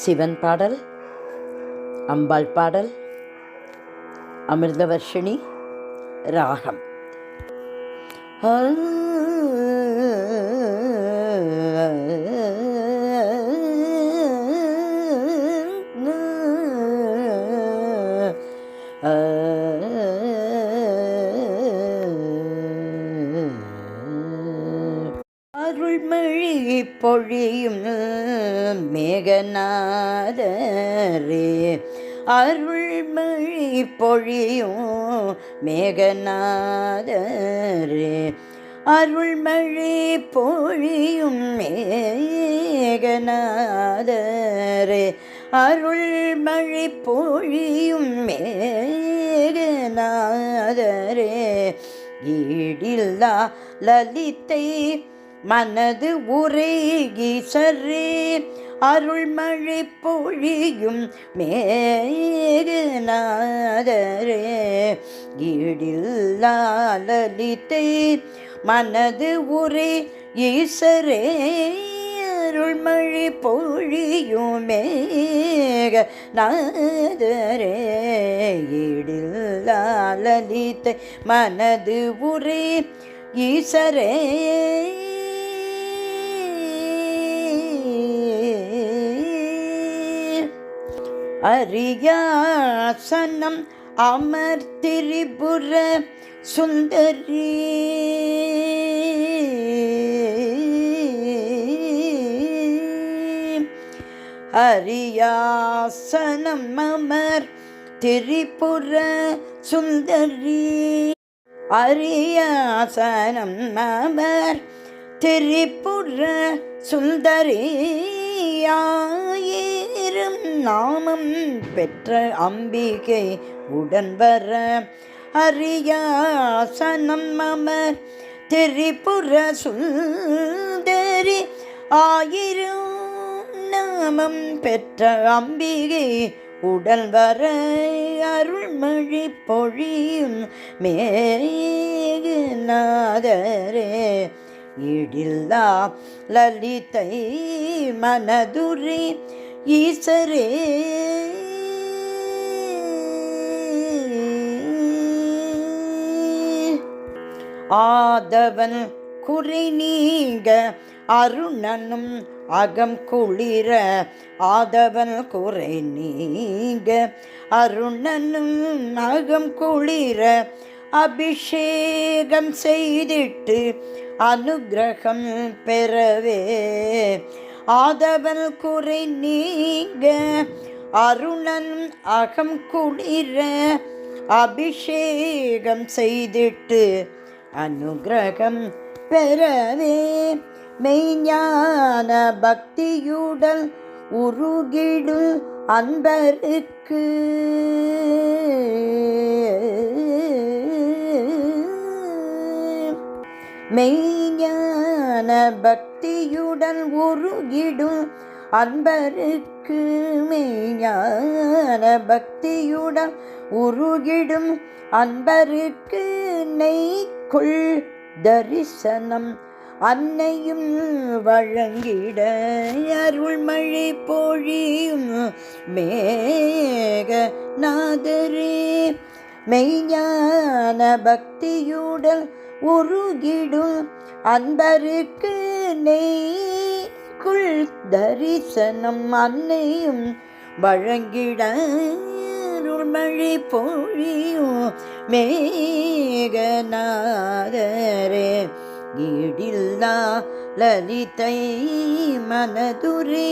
சிவன் பாடல், அம்பாள் பாடல், அமிர்தவர்ஷினி ராகம். அருள்மழை பொழியும் மேகநாதரே, அருள்மழை பொழியும் மேகநாதரே, அருள்மழை பொழியும் மேகநாதரே, அருள்மழை பொழியும் மேகநாதரே, ஈடில்லா லலிதை மனது உரைகீசரே, அருள்மழை பொழியும் மேகநாதரே, ஈடில்லா லலிதை மனது உரைகீசரே, அருள்மழை பொழியும் மேகநாதரே, ஈடில்லா லலிதை மனது உரைகீசரே, அரியாசனம் அமர் திரிபுர சுந்தரி, அரியாசனம் அமர் திரிபுர சுந்தரி, அரியாசனம் அமர் திரிபுர சுந்தரி, ஆயிரம் நாமம் பெற்ற அம்பிகை உடன்வர, அரியாசனம் அமர் திரிபுர சுந்தரி, ஆயிரம் நாமம் பெற்ற அம்பிகை உடன்வர, அருள்மழை பொழியும் மேகநாதரே, ஈடில்லா லலிதை மனதுரை ஈசரே, ஆதவன் குறை நீங்க அருணனும் அகம் குளிர, ஆதவன் குறை நீங்க அருணனும் அகம் குளிர, அபிஷேகம் செய்திட்டு அனுக்கிரகம் பெறவே, ஆதவன் குறை நீங்க அருணன் அகம் குளிர, அபிஷேகம் செய்திட்டு அனுக்கிரகம் பெறவே, மெய்ஞான பக்தியுடன் உருகிடும் அன்பருக்கு, மெய்ஞான பக்தியுடன் உருகிடும் அன்பருக்கு, மெய்ஞான பக்தியுடன் உருகிடும் அன்பருக்கு, நெய்க்குள் தரிசனம் அன்னையும் வழங்கிட, அருள்மழை பொழியும் மேகநாதரே, மெய்ஞான பக்தியுடன் உருகிடும் அன்பருக்கு, நெய்க்குள் தரிசனம் அன்னையும் வழங்கிட, அருள்மழை பொழியும் மேகநாதரே, ஈடில்லா லலிதை மனதுரை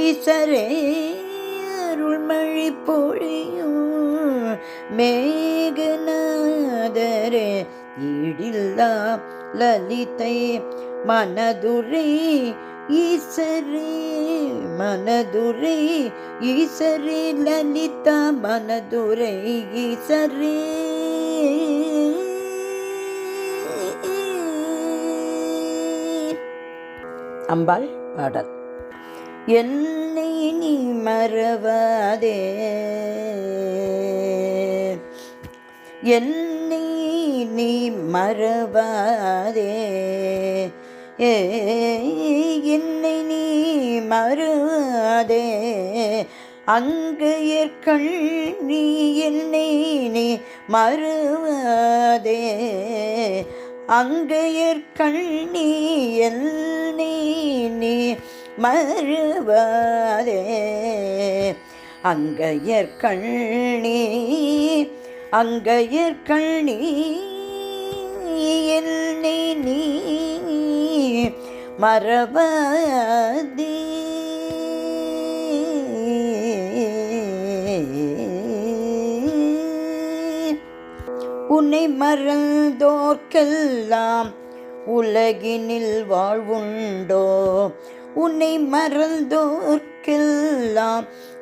ஈசரே, அருள்மழை பொழியும் மேகநாதரே, ஈடில்லா லலிதை மனதுரை ஈசரே, மனதுரை ஈசரே, லலிதா மனதுரை ஈசரே. அம்பாள் பாடல். என்னை நீ மறவாதே, என்னை நீ மறவாதே, என்னை நீ மறவாதே, அங்கையர்கள் நீ என்னை நீ மறுவாதே அங்கையர்கள் நீ என்னை நீ மறுவாதே அங்கையர்கள் நீ அங்கையர்கள் நீ என்னை நீ மறவாதே உன்னை மறந்தோர்க்கெல்லாம் உலகினில் வாழ்வுண்டோ உன்னை மறந்தோர்க்கெல்லாம்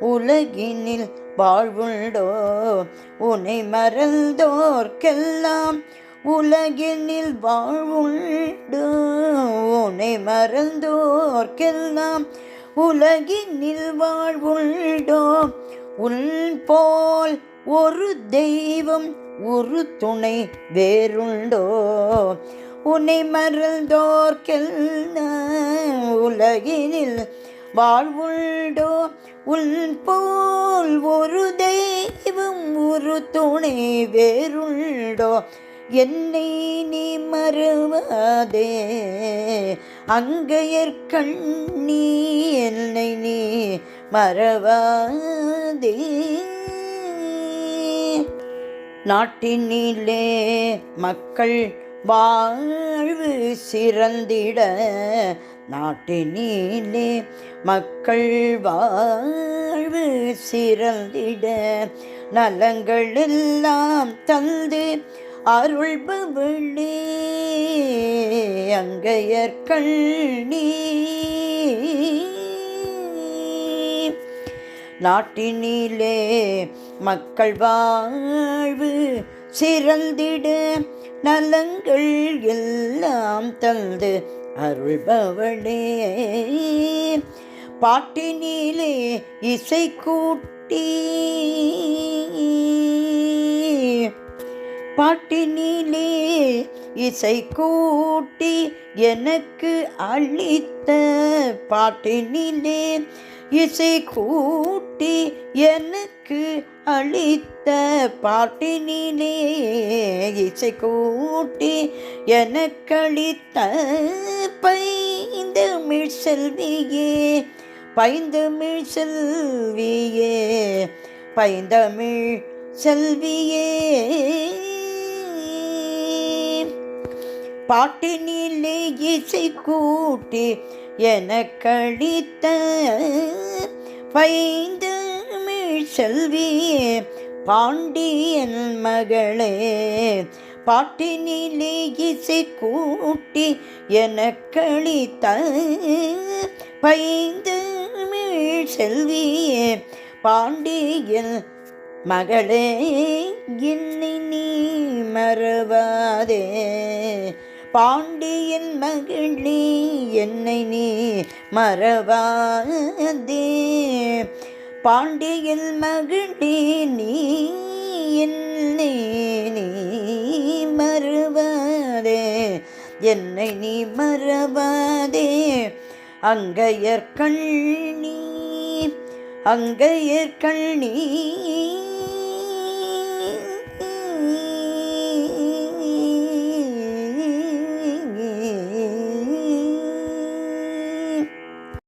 உலகினில் வாழ்வுண்டோ உன்னை மறந்தோர்க்கெல்லாம் உலகினில் வாழ்வுண்டோ உன்னை மறந்தோர்க்கெல்லாம் உலகினில் வாழ்வுண்டோ உன் போல் ஒரு தெய்வம் ஒரு துணை வேறுண்டோ உன்னை மறந்தோர்க்கெல்லாம் உலகினில் வாழ்வுண்டோ உன் போல் ஒரு தெய்வம் ஒரு துணை வேறுண்டோ என்னை நீ மறவாதே அங்கையர்கள் நீ என்னை நீ மறவாதே நாட்டினிலே மக்கள் வாழ்வு சிறந்திட நாட்டினிலே மக்கள் வாழ்வு சிறந்திட நலங்கள் எல்லாம் தந்து அருள்பவளே அங்கையர்கள் நீ நாட்டினிலே மக்கள் வாழ்வு சிறந்திட நலங்கள் எல்லாம் தந்து அருள்பவளே பாட்டினிலே இசை கூட்டி பாட்டினிலே இசை கூட்டி எனக்கு அளித்த பாட்டினிலே இசை கூட்டி எனக்கு அளித்த பாட்டினிலே இசை கூட்டி எனக்கு அளித்த பைந்தமிழ் செல்வியே பைந்தமிழ் செல்வியே பைந்தமிழ் செல்வியே பாட்டினிலே இசை கூட்டி எனக்களித்த பைந்தமிழ் செல்வியே பாண்டியன் மகளே பாட்டினிலே இசை கூட்டி எனக்களித்த பைந்தமிழ் செல்வியே பாண்டியன் மகளே என்னை நீ மறவாதே பாண்டியன் மகளே என்னை நீ மறவாதே பாண்டியன் மகளே நீ என்னை நீ மறவாதே என்னை நீ மறவாதே அங்கையர்கள் நீ அங்கையர்கள் நீ